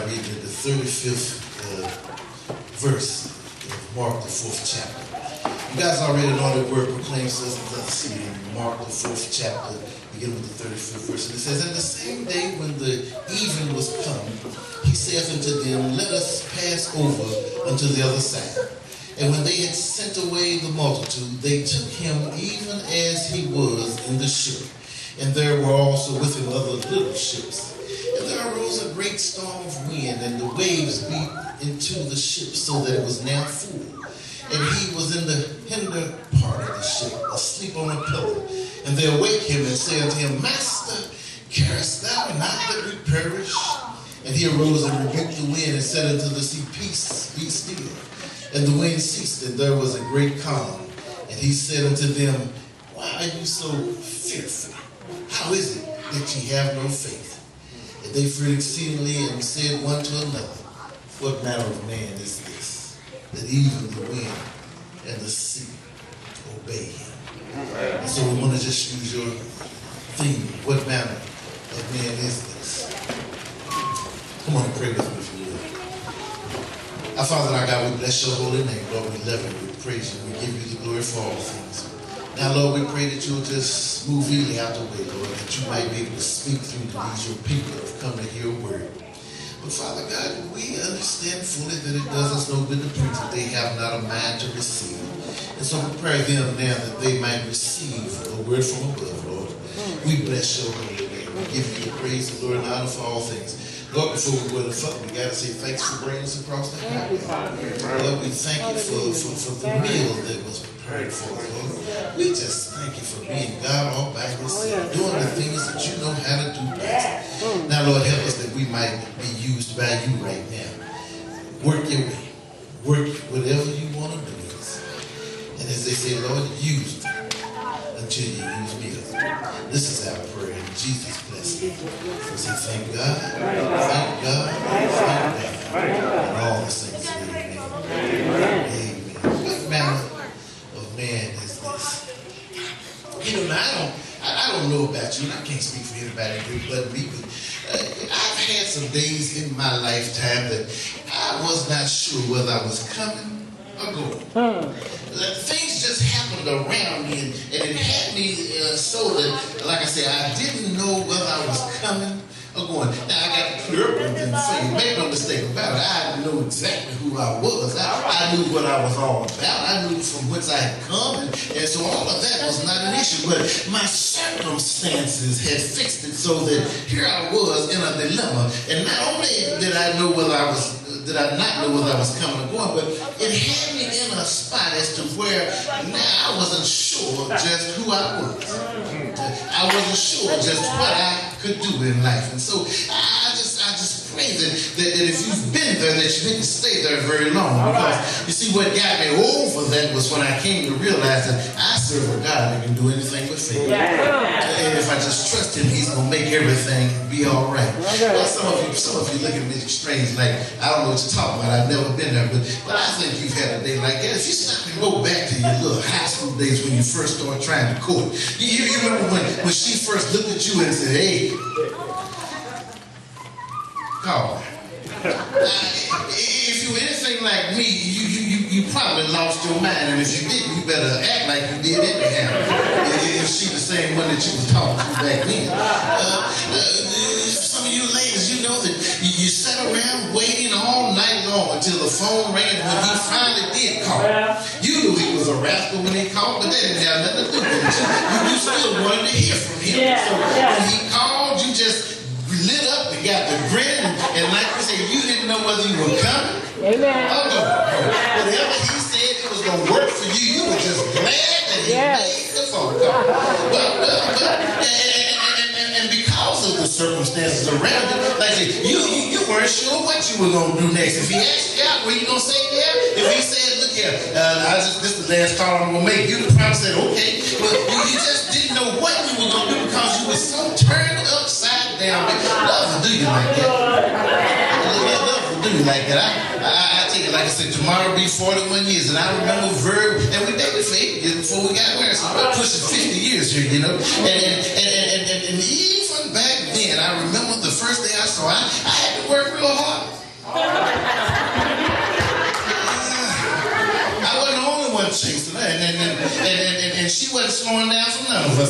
reading the 35th verse of Mark, the 4th chapter. You guys already know the word proclaims us. Let's see it in Mark, the 4th chapter, beginning with the 35th verse. And it says, "And the same day when the even was come, he saith unto them, Let us pass over unto the other side. And when they had sent away the multitude, they took him even as he was in the ship. And there were also with him other little ships. And there arose a great storm of wind, and the waves beat into the ship, so that it was now full. And he was in the hinder part of the ship, asleep on a pillow. And they awake him and say unto him, Master, carest thou not that we perish? And he arose and rebuked the wind and said unto the sea, Peace, be still. And the wind ceased, and there was a great calm. And he said unto them, Why are you so fearful? How is it that ye have no faith? And they feared exceedingly, and said one to another, What manner of man is this, that even the wind and the sea obey him? And so we want to just use your theme. What manner of man is this? Come on and pray with me if you will. Our Father and our God, we bless your holy name. Lord, we love you, we praise you, we give you the glory for all things. Now, Lord, we pray that you'll just move Ealy out the way, Lord, that you might be able to speak through to these your people that have come to hear a word. But Father God, we understand fully that it does us no good to preach that they have not a mind to receive. And so prepare them now that they might receive a word from above, Lord. We bless your holy name. We give you the praise, the glory, and honor for all things. Lord, before we go to fuck, we got to say thanks for bringing us across the highway. Lord, we thank you for the meal that was prepared for us, Lord. We just thank you for being God all by yourself, doing the things that you know how to do best. Now, Lord, help us that we might be used by you right now. Work your way. Work whatever you want to do with us. And as they say, Lord, use me until you use me up. This is our prayer in Jesus' bless you. We say thank God, thank God, thank God, and all the saints say amen. Amen. What manner of man is this? You know, I don't know about you, and I can't speak for anybody but me, but I've had some days in my lifetime that I was not sure whether I was coming or going. Things just happened around me, and it had me so that, like I said, I didn't know whether I was coming or going. Now, I got to clear up one thing for you. Make no mistake about it. I knew exactly who I was. I knew what I was all about. I knew from whence I had come, and so all of that was not an issue. But my circumstances had fixed it so that here I was in a dilemma. And not only did I know whether I was did I not know whether I was coming or going, but it had me in a spot as to where now I wasn't sure just who I was. I wasn't sure just what I could do in life. And so I just pray that if you've been there, that you didn't stay there very long. Because you see, what got me over that was when I came to realize that I serve a God that can do anything with faith. And if I just trust him, he's going to make everything be all right. Well, some of you look at me strange, like, I don't know what you're talking about. I've never been there. But I think you've had a day like that. If you stop and go back to your little high school days when you first started trying to court, you remember when she first looked at you and said, hey, call. If you were anything like me, you probably lost your mind, and if you didn't, you better act like you did anyhow. If she the same one that you was talking to back then. Some of you ladies, you know that you sat around waiting all night long until the phone rang when he finally did call. You knew he was a rascal when he called, but that didn't have nothing to do with it. You still wanted to hear from him. So when he called, you just lit up and got the grin, and like we say, you didn't know whether you were coming. Amen. Whatever he said it was going to work for you, you were just glad that he made the phone call. And because of the circumstances around you, like I said, you weren't sure what you were going to do next. If he asked you out, were you going to say yeah? If he said, look here, this is the last call I'm going to make, you would probably said, okay. But you just didn't know what you were going to do because you were so turned upside down. Love will do you like that. Love will do you like that. I take it, like I said, tomorrow will be 41 years. And I remember and we dated for 8 years before we got married. So we're pushing 50 years here, you know. And even back then, I remember the first day I saw her, I had to work real hard. and she wasn't slowing down for none of us.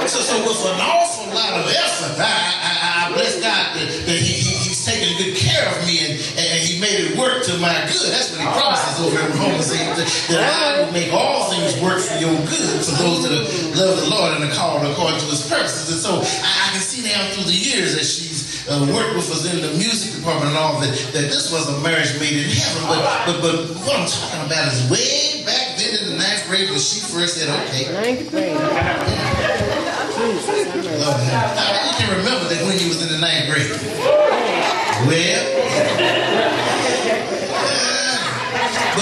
So with an awful lot of effort, I bless God that He's taking good care of me and He made it work to my good. That's what He promises over in Romans 8, that I will make all things work for your good, for those that love the Lord and are called according to His purposes. And so I can see now through the years that she's worked with us in the music department and all that this was a marriage made in heaven. But what I'm talking about is way back then in the 9th grade when she first said, okay. 9th grade. Lord, you can remember that when you was in the 9th grade. Well,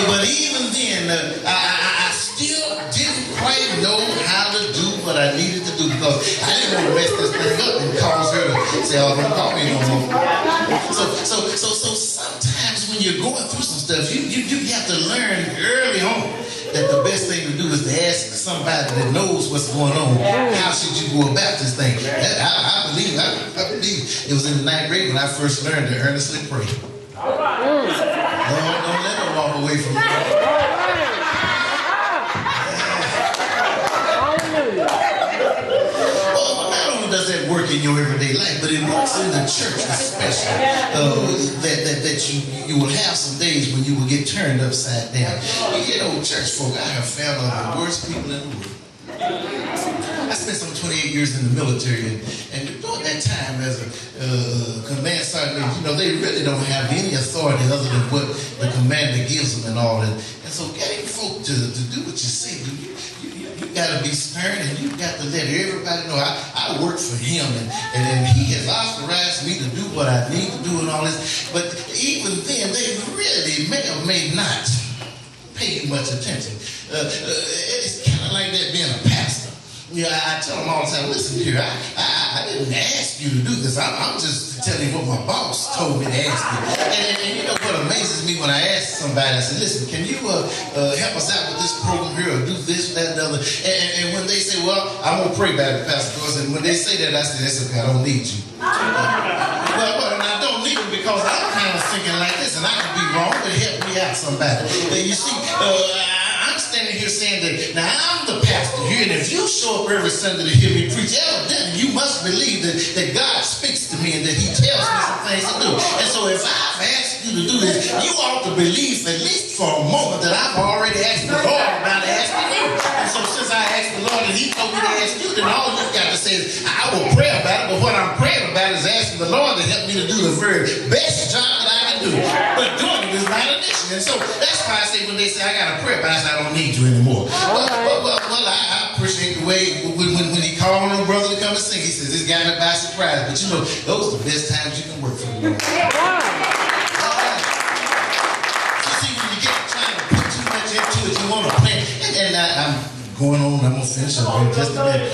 but even then, I still didn't quite know how to do what I needed to do because I didn't want to mess this thing up and cause her to say, "Oh, don't call me no more." So sometimes when you're going through some stuff, you have to learn early on that the best thing to do is to ask somebody that knows what's going on. How should you go about this thing? I believe it was in the 9th grade when I first learned to earnestly pray. Lord, don't let her walk away from me. Well, not only does that work in your everyday life, but it works in the church especially. That you will have some days when you will get turned upside down. You know, church folk, I have found one of the worst people in the world. I spent some 28 years in the military, and during that time as a command sergeant, you know, they really don't have any authority other than what the commander gives them and all that. And so getting folk to do what you say, you got to be stern, and you got to let everybody know I work for him, and he has authorized me to do what I need to do and all this. But even then, they really may or may not pay much attention. It's kind of like that being a pastor. You know, I tell them all the time, listen here, I didn't ask you to do this. I'm just telling you what my boss told me to ask you. And you know what amazes me when I ask somebody, I said, listen, can you help us out with this program here or do this, that, and the other? And when they say, well, I'm going to pray about it, Pastor Doris. And when they say that, I say, that's okay, I don't need you. Well, and I don't need you because I'm kind of thinking like this, and I could be wrong, but help me out somebody. You see, I'm standing here saying that, now I'm the pastor here, and if you show up every Sunday to hear me preach, evidently you must believe that God speaks to me and that He tells me some things to do. And so if I've asked you to do this, you ought to believe, at least for a moment, that I've already asked the Lord about asking you. And so since I asked the Lord and He told me to ask you, then all you've got to say is, I will pray about it, but what I'm praying about is asking the Lord to help me to do the very best job that I can do. But doing it is my initiative. And so that's why I say when they say I got to pray about it, I don't need you anymore. Well, I appreciate the way when he called on a brother to come and sing, he says, this got me by surprise. But you know, those are the best times you can work for the Lord. You see, when you get trying to put too much into it, you want to play. And I'm going on, I'm going to finish up in just a minute.